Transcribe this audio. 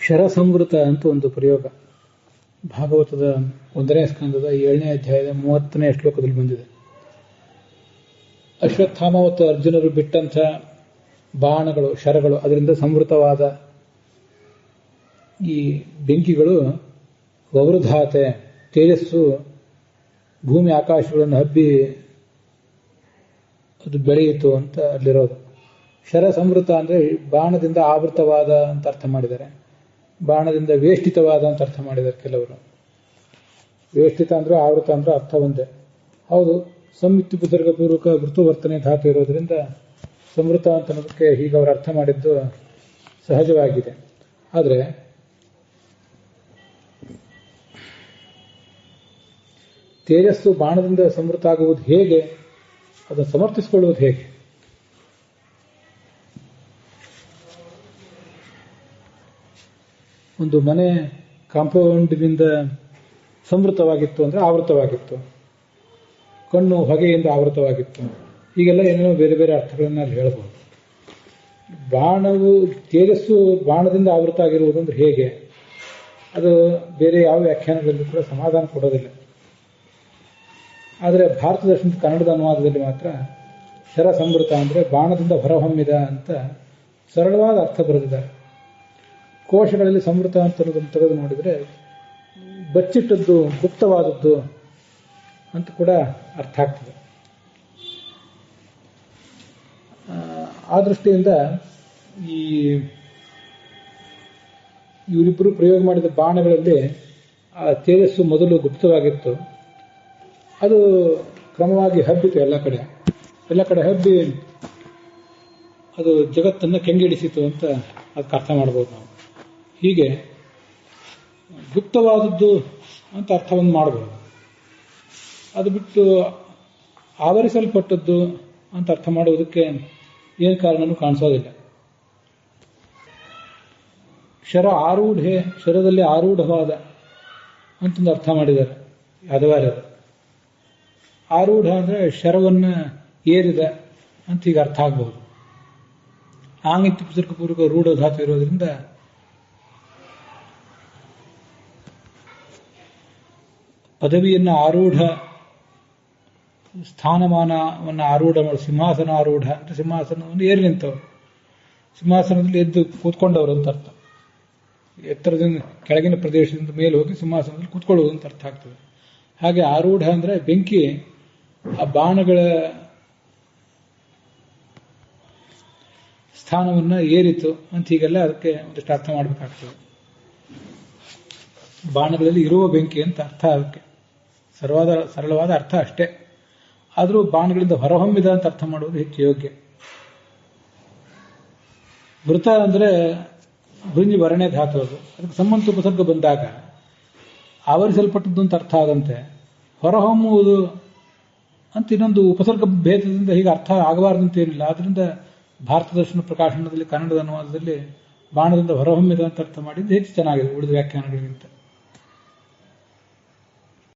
ಕ್ಷರ ಸಂವೃತ ಅಂತ ಒಂದು ಪ್ರಯೋಗ ಭಾಗವತದ 1ನೇ ಸ್ಕಂದದ 7ನೇ ಅಧ್ಯಾಯದ 30ನೇ ಶ್ಲೋಕದಲ್ಲಿ ಬಂದಿದೆ. ಅಶ್ವತ್ಥಾಮ ಮತ್ತು ಅರ್ಜುನರು ಬಿಟ್ಟಂಥ ಬಾಣಗಳು, ಶರಗಳು, ಅದರಿಂದ ಸಂವೃತವಾದ ಈ ಬೆಂಕಿಗಳು ವವೃಧಾತೆ, ತೇಜಸ್ಸು ಭೂಮಿ ಆಕಾಶಗಳನ್ನು ಹಬ್ಬಿ ಅದು ಬೆಳೆಯಿತು ಅಂತ ಅಲ್ಲಿರೋದು. ಶರ ಸಂವೃತ ಅಂದರೆ ಬಾಣದಿಂದ ಆವೃತವಾದ ಅಂತ ಅರ್ಥ ಮಾಡಿದ್ದಾರೆ, ಬಾಣದಿಂದ ವೇಷ್ಟಿತವಾದ ಅಂತ ಅರ್ಥ ಮಾಡಿದ್ದಾರೆ ಕೆಲವರು. ವೇಷ್ಟಿತ ಅಂದ್ರೆ ಆವೃತ ಅಂದ್ರೆ ಅರ್ಥ ಒಂದೇ. ಹೌದು, ಸಂಯುಕ್ತಪೂರ್ವಕ ವೃತ್ತುವರ್ತನೆ ಧಾತು ಇರೋದ್ರಿಂದ ಸಂವೃತ ಅಂತ ಅನ್ನೋದಕ್ಕೆ ಹೀಗೆ ಅವರು ಅರ್ಥ ಮಾಡಿದ್ದು ಸಹಜವಾಗಿದೆ. ಆದರೆ ತೇಜಸ್ಸು ಬಾಣದಿಂದ ಸಂವೃತ ಆಗುವುದು ಹೇಗೆ, ಅದನ್ನು ಸಮರ್ಥಿಸಿಕೊಳ್ಳುವುದು ಹೇಗೆ? ಒಂದು ಮನೆ ಕಾಂಪೌಂಡಿನಿಂದ ಸಂವೃತವಾಗಿತ್ತು ಅಂದರೆ ಆವೃತವಾಗಿತ್ತು, ಕಣ್ಣು ಹೊಗೆಯಿಂದ ಆವೃತವಾಗಿತ್ತು, ಹೀಗೆಲ್ಲ ಏನೇನೋ ಬೇರೆ ಬೇರೆ ಅರ್ಥಗಳನ್ನು ಅಲ್ಲಿ ಹೇಳಬಹುದು. ಬಾಣವು, ತೇಜಸ್ಸು ಬಾಣದಿಂದ ಆವೃತ ಆಗಿರುವುದು ಅಂದ್ರೆ ಹೇಗೆ, ಅದು ಬೇರೆ ಯಾವ ವ್ಯಾಖ್ಯಾನದಲ್ಲೂ ಕೂಡ ಸಮಾಧಾನ ಕೊಡೋದಿಲ್ಲ. ಆದರೆ ಭಾರತ ದರ್ಶನದ ಕನ್ನಡದ ಅನುವಾದದಲ್ಲಿ ಮಾತ್ರ ಶರ ಸಂವೃತ ಅಂದರೆ ಬಾಣದಿಂದ ಹೊರಹೊಮ್ಮಿದ ಅಂತ ಸರಳವಾದ ಅರ್ಥ ಬರೆದಿದ್ದಾರೆ. ಕೋಶಗಳಲ್ಲಿ ಸಂವೃತ ಅಂತ ತೆಗೆದು ನೋಡಿದರೆ ಬಚ್ಚಿಟ್ಟದ್ದು, ಗುಪ್ತವಾದದ್ದು ಅಂತ ಕೂಡ ಅರ್ಥ ಆಗ್ತದೆ. ಆ ದೃಷ್ಟಿಯಿಂದ ಇವರಿಬ್ಬರು ಪ್ರಯೋಗ ಮಾಡಿದ ಬಾಣಗಳಲ್ಲಿ ಆ ತೇಜಸ್ಸು ಮೊದಲು ಗುಪ್ತವಾಗಿತ್ತು, ಅದು ಕ್ರಮವಾಗಿ ಹಬ್ಬಿತು, ಎಲ್ಲ ಕಡೆ ಹಬ್ಬಿ ಅದು ಜಗತ್ತನ್ನು ಕೆಂಗಿಡಿಸಿತು ಅಂತ ಅದಕ್ಕೆ ಅರ್ಥ ಮಾಡ್ಬೋದು ನಾವು. ಹೀಗೆ ಗುಪ್ತವಾದದ್ದು ಅಂತ ಅರ್ಥವನ್ನು ಮಾಡಬಹುದು. ಅದು ಬಿಟ್ಟು ಆವರಿಸಲ್ಪಟ್ಟದ್ದು ಅಂತ ಅರ್ಥ ಮಾಡುವುದಕ್ಕೆ ಏನು ಕಾರಣನೂ ಕಾಣಿಸೋದಿಲ್ಲ. ಶರ ಆರೂಢೆ, ಶರದಲ್ಲಿ ಆರೂಢವಾದ ಅಂತಂದು ಅರ್ಥ ಮಾಡಿದ್ದಾರೆ ಯಾದವಾರ್ಯರು. ಆರೂಢ ಅಂದರೆ ಶರವನ್ನು ಏರಿದ ಅಂತ ಈಗ ಅರ್ಥ ಆಗಬಹುದು. ಆಂಗಿತ್ಯ ಪೂರ್ವಕ ರೂಢ ಧಾತು ಇರೋದ್ರಿಂದ ಪದವಿಯನ್ನು ಆರೂಢ, ಸ್ಥಾನಮಾನವನ್ನು ಆರೂಢ ಮಾಡಿ, ಸಿಂಹಾಸನ ಆರೂಢ ಅಂತ ಸಿಂಹಾಸನವನ್ನು ಏರಿ ನಿಂತವರು, ಸಿಂಹಾಸನದಲ್ಲಿ ಎದ್ದು ಕೂತ್ಕೊಂಡವರು ಅಂತ ಅರ್ಥ. ಎತ್ತರದಿಂದ ಕೆಳಗಿನ ಪ್ರದೇಶದಿಂದ ಮೇಲೆ ಹೋಗಿ ಸಿಂಹಾಸನದಲ್ಲಿ ಕೂತ್ಕೊಳ್ಳುವುದು ಅಂತ ಅರ್ಥ ಆಗ್ತದೆ. ಹಾಗೆ ಆರೂಢ ಅಂದರೆ ಬೆಂಕಿ ಆ ಬಾಣಗಳ ಸ್ಥಾನವನ್ನು ಏರಿತು ಅಂತ ಹೀಗೆಲ್ಲ ಅದಕ್ಕೆ ಒಂದಿಷ್ಟು ಅರ್ಥ ಮಾಡಬೇಕಾಗ್ತದೆ. ಬಾಣಗಳಲ್ಲಿ ಇರುವ ಬೆಂಕಿ ಅಂತ ಅರ್ಥ, ಅದಕ್ಕೆ ಸರಳವಾದ ಅರ್ಥ ಅಷ್ಟೇ. ಆದರೂ ಬಾಣಗಳಿಂದ ಹೊರಹೊಮ್ಮಿದ ಅಂತ ಅರ್ಥ ಮಾಡುವುದು ಹೆಚ್ಚು ಯೋಗ್ಯ. ವೃತ ಅಂದರೆ ಭೃಂಜಿ ವರಣೆ ಧಾತು, ಅದಕ್ಕೆ ಸಂಬಂಧ ಉಪಸರ್ಗ ಬಂದಾಗ ಆವರಿಸಲ್ಪಟ್ಟದ್ದು ಅಂತ ಅರ್ಥ ಆದಂತೆ ಹೊರಹೊಮ್ಮುವುದು ಅಂತ ಇನ್ನೊಂದು ಉಪಸರ್ಗ ಭೇದದಿಂದ ಹೀಗೆ ಅರ್ಥ ಆಗಬಾರ್ದಂತ ಏನಿಲ್ಲ. ಆದ್ರಿಂದ ಭಾರತ ದರ್ಶನ ಪ್ರಕಾಶನದಲ್ಲಿ ಕನ್ನಡದ ಅನುವಾದದಲ್ಲಿ ಬಾಣದಿಂದ ಹೊರಹೊಮ್ಮಿದ ಅಂತ ಅರ್ಥ ಮಾಡಿದ್ದು ಹೆಚ್ಚು ಚೆನ್ನಾಗಿದೆ ಉಳಿದ ವ್ಯಾಖ್ಯಾನಗಳಿಗಿಂತ.